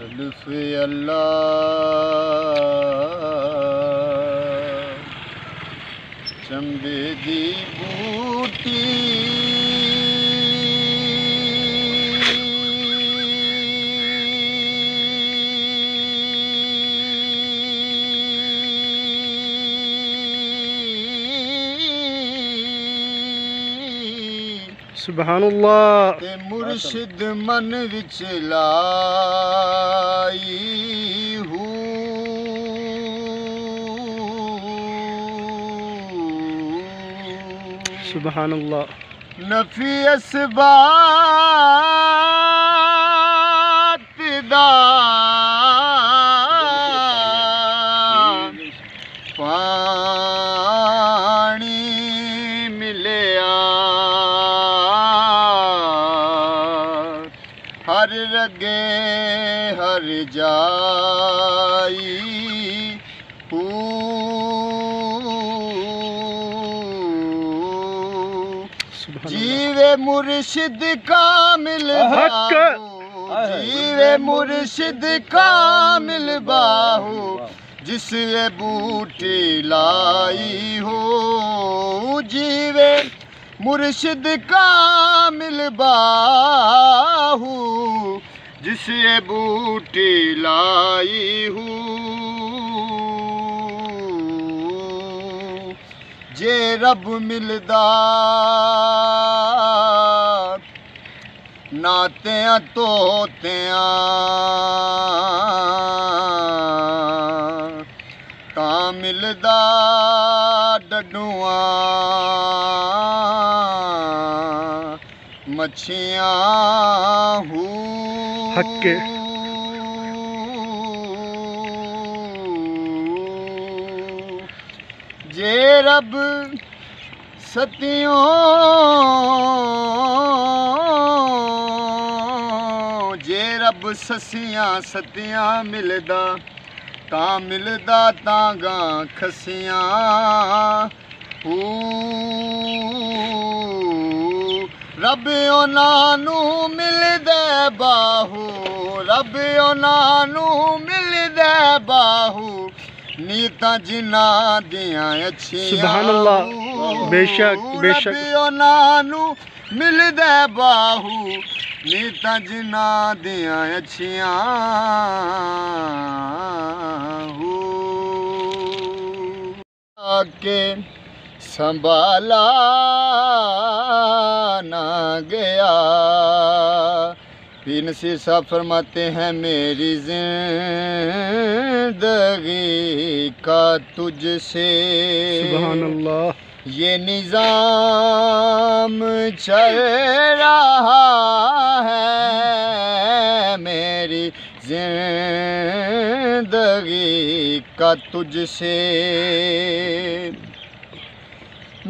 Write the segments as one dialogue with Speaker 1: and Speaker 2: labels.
Speaker 1: लुत्फ़ अल्लाह चंबे दी बूटी
Speaker 2: सुभानुल्लाह
Speaker 1: ते मुर्शिद मन विच लाई हूँ
Speaker 2: सुभानुल्लाह
Speaker 1: नफी असबात दा पानी मिलिया हर रगे हर जाई जीवे मुर्शिद कामिल बाहू जीवे मुर्शिद कामिल बाहू जिसने बूटी लाई हो जीवे मुर्शिद कामिल बाहू जिसने बूटी लाई हूँ जे रब मिलदा नातियां तोतियां तां मिलदा डडुआं मच्छियां
Speaker 2: हक्के
Speaker 1: जे रब सतियों जे रब ससियां सतियां मिलदा तां मिलदा तां गां खसियां रब उन्हां नूं मिलदे बाहू रब उन्हां नूं मिलदे बाहू नीतां जिन्हां दियां अच्छियां
Speaker 2: सुभानुल्लाह बेशक बेशक
Speaker 1: रब उन्हां नूं मिलदे बाहू नीतां जिन्हां दियां अच्छियां के संभाला ना गया। पीर नसीर साहब फरमाते हैं मेरी जिंदगी का तुझसे
Speaker 2: सुभानुल्लाह
Speaker 1: ये निज़ाम चल रहा है मेरी जिंदगी का तुझसे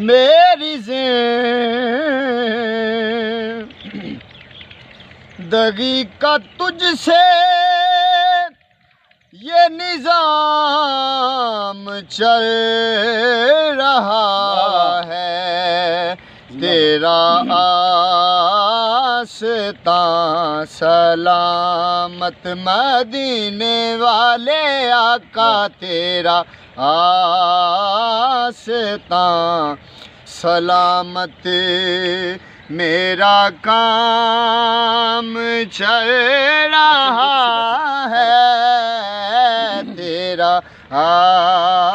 Speaker 1: मेरी जिंदगी का तुझसे ये निज़ाम चल रहा है तेरा आस्तां सलामत मदीने वाले आका तेरा आस्तां सलामत मेरा काम चल रहा है तेरा आस्तां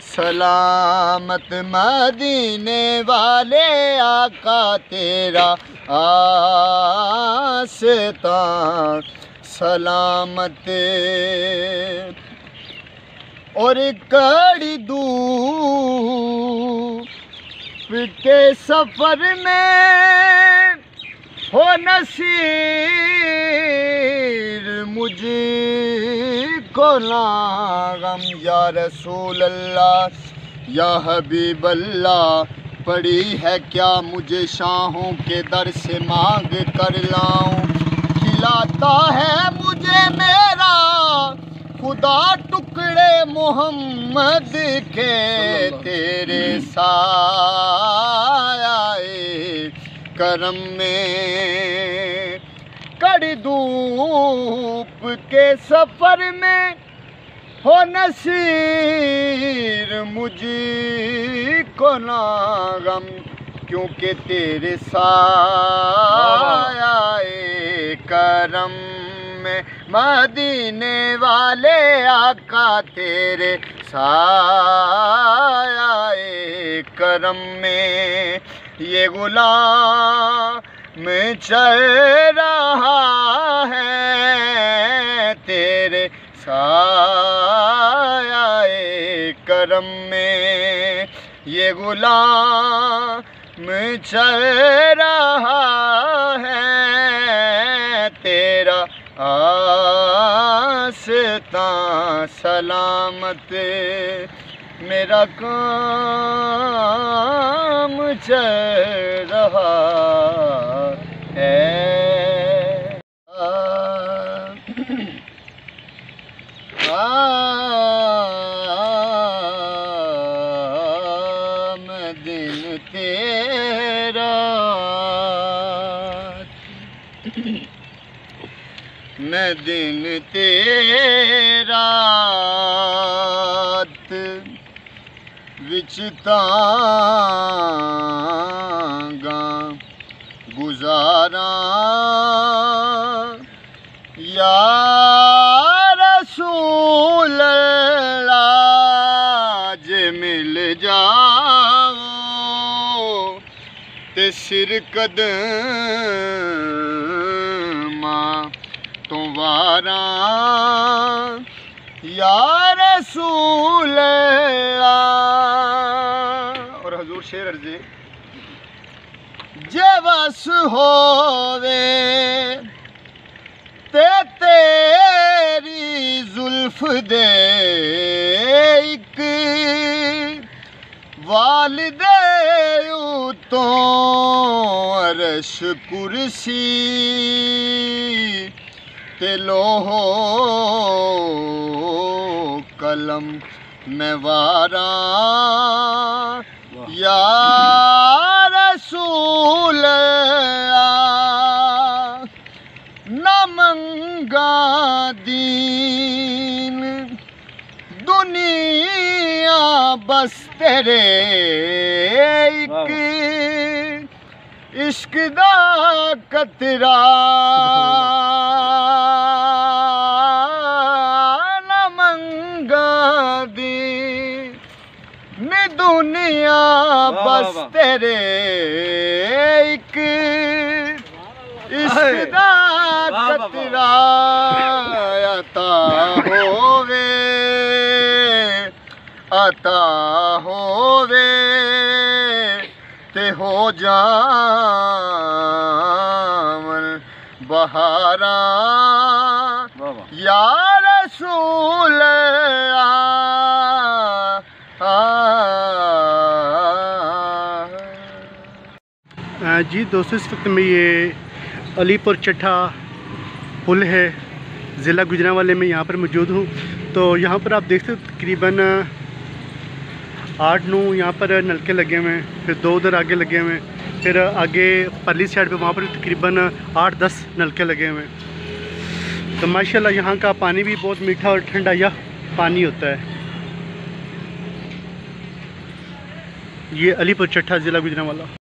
Speaker 1: सलामत मदीने वाले आका तेरा आस्तां सलामत और कड़ी दूर के सफर में हो नसीर मुझको ना गम या रसूल अल्लाह या हबीब अल्लाह पड़ी है क्या मुझे शाहों के दर से मांग कर लाऊं खिलाता है मुझे मेरा खुदा टुकड़े मोहम्मद के तेरे साए करम में कड़ी धूप के सफर में हो नसीर मुझको ना गम, क्योंकि तेरे साए करम में मदीने वाले आका तेरे साए करम में ये गुलाम चल रहा है तेरे साए करम में, ये गुलाम चल रहा है तेरा आस्ता सलामत, मेरा काम चल रहा है। मैं दिन तेरा, मैं दिन तेरा विच तांगा गुजारा या रसूल अल्लाह, जे मिल जाओ ते सिर कदमां तो वारा या रसूल अल्लाह। और हजूर शेर अर्ज़े, जे बस होवे ते तेरी जुल्फ दे इक वालिदे तो अरश कुर्सी ते लोहो कलम में वारा या रसूल अल्लाह, न मंगा दीन दुनिया बस तेरे इक इश्क दा कतरा, न मंगा दीन दुनिया बस तेरे इक इश्क दा कतरा अता होवे, अता होवे ते हो जावन बहारा या रसूल
Speaker 2: जी दोस्तों, इस वक्त में ये अलीपुर चट्टा पुल है, ज़िला गुजरांवाले में यहाँ पर मौजूद हूँ। तो यहाँ पर आप देखते हो तकरीबन 8-9 यहाँ पर नलके लगे हुए हैं, फिर 2 उधर आगे लगे हुए हैं, फिर आगे परली साइड पे वहाँ पर तकरीबन 8-10 नलके लगे हुए हैं। तो माशाल्लाह यहाँ का पानी भी बहुत मीठा और ठंडा या पानी होता है। ये अलीपुर चट्टा ज़िला गुजरांवाला।